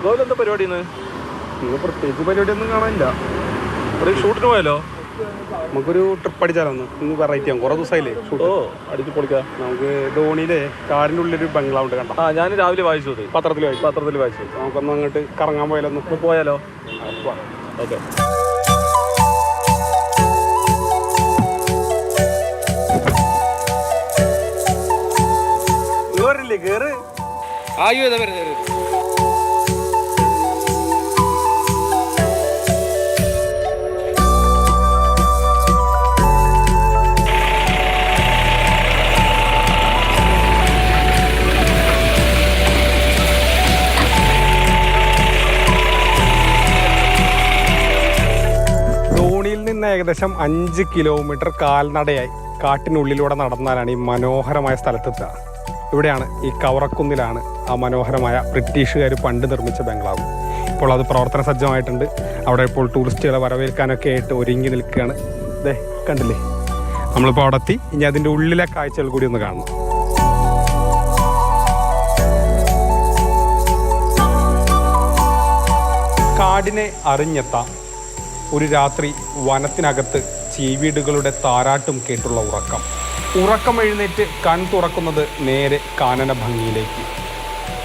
ഗോകുൽ എന്താ പരിപാടി ഇന്ന് പ്രത്യേകിച്ച് പരിപാടിയൊന്നും കാണാനില്ല. ഒരു ഷൂട്ടിന് പോയാലോ? നമുക്കൊരു ട്രിപ്പ് അടിച്ചാലോ? ഇന്ന് വെറൈറ്റി ആകും. കുറേ ദിവസമായില്ലേ ഷൂട്ട്. അടിച്ച് പൊളിക്കാം. നമുക്ക് ധോണിയിലെ കാടിൻ്റെ ഉള്ളിലൊരു ബംഗ്ലാവുണ്ട് കണ്ട. ഞാൻ രാവിലെ വായിച്ചു പത്രത്തിൽ വായിച്ചു. നമുക്കൊന്ന് അങ്ങോട്ട് കറങ്ങാൻ പോയാലോ? പോയാലോ? ഓക്കെ. കേറില്ലേ? കേറ്. ആയോ ഏതാ വരുന്നത്? ധോണിയിൽ നിന്ന് ഏകദേശം 5 കിലോമീറ്റർ കാൽനടയായി കാട്ടിനുള്ളിലൂടെ നടന്നാലാണ് ഈ മനോഹരമായ സ്ഥലത്തെത്തുക. ഇവിടെയാണ്, ഈ കവറക്കുന്നിലാണ് ആ മനോഹരമായ ബ്രിട്ടീഷുകാർ പണ്ട് നിർമ്മിച്ച ബംഗ്ലാവ്. ഇപ്പോൾ അത് പ്രവർത്തന സജ്ജമായിട്ടുണ്ട്. അവിടെ ഇപ്പോൾ ടൂറിസ്റ്റുകളെ വരവേൽക്കാനൊക്കെ ആയിട്ട് ഒരുങ്ങി നിൽക്കുകയാണ്. ഇതേ കണ്ടില്ലേ, നമ്മളിപ്പോൾ അവിടെ എത്തി. ഇനി അതിൻ്റെ ഉള്ളിലെ കാഴ്ചകൾ കൂടി ഒന്ന് കാണണം. കാടിനെ അറിഞ്ഞെത്താം. ഒരു രാത്രി വനത്തിനകത്ത് ചീവീടുകളുടെ താരാട്ടും കേട്ടുള്ള ഉറക്കം എഴുന്നേറ്റ് കൺ തുറക്കുന്നത് നേരെ കാനന ഭംഗിയിലേക്ക്.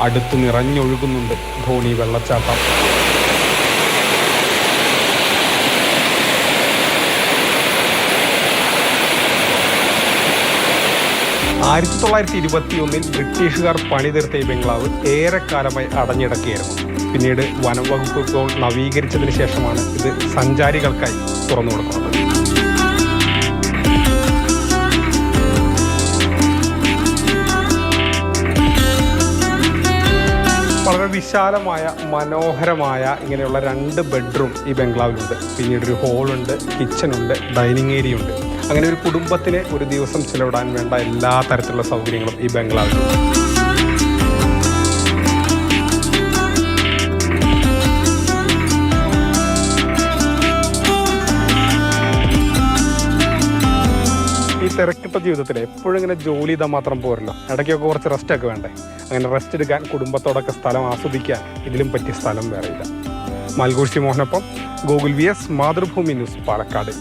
അടുത്ത് നിറഞ്ഞൊഴുകുന്നുണ്ട് ധോണി വെള്ളച്ചാട്ടം. ആയിരത്തി 1921 ബ്രിട്ടീഷുകാർ പണിതീർത്ത ഈ ബംഗ്ലാവ് ഏറെക്കാലമായി അടഞ്ഞിടക്കുകയായിരുന്നു. പിന്നീട് വനം വകുപ്പ് ഇപ്പോൾ നവീകരിച്ചതിന് ശേഷമാണ് ഇത് സഞ്ചാരികൾക്കായി തുറന്നു കൊടുക്കുന്നത്. വളരെ വിശാലമായ മനോഹരമായ ഇങ്ങനെയുള്ള 2 ബെഡ്റൂം ഈ ബംഗ്ലാവിലുണ്ട്. പിന്നീട് ഒരു ഹോളുണ്ട്, കിച്ചണുണ്ട്, ഡൈനിങ് ഏരിയ ഉണ്ട്. അങ്ങനെ ഒരു കുടുംബത്തിന് ഒരു ദിവസം ചിലവിടാൻ വേണ്ട എല്ലാ തരത്തിലുള്ള സൗകര്യങ്ങളും ഈ ബംഗ്ലാവിലുണ്ട്. ഈ തിരക്കിട്ട ജീവിതത്തിൽ എപ്പോഴും ഇങ്ങനെ ജോലി ചെയ്താൽ മാത്രം പോരല്ലോ, ഇടയ്ക്കൊക്കെ കുറച്ച് റെസ്റ്റൊക്കെ വേണ്ടേ. അങ്ങനെ റെസ്റ്റ് എടുക്കാൻ, കുടുംബത്തോടൊക്കെ സ്ഥലം ആസ്വദിക്കാൻ ഇതിലും പറ്റിയ സ്ഥലം വേറെയില്ല. മൽഗോഷി മോഹനൊപ്പം ഗോകുൽ VS, മാതൃഭൂമി ന്യൂസ്, പാലക്കാട്.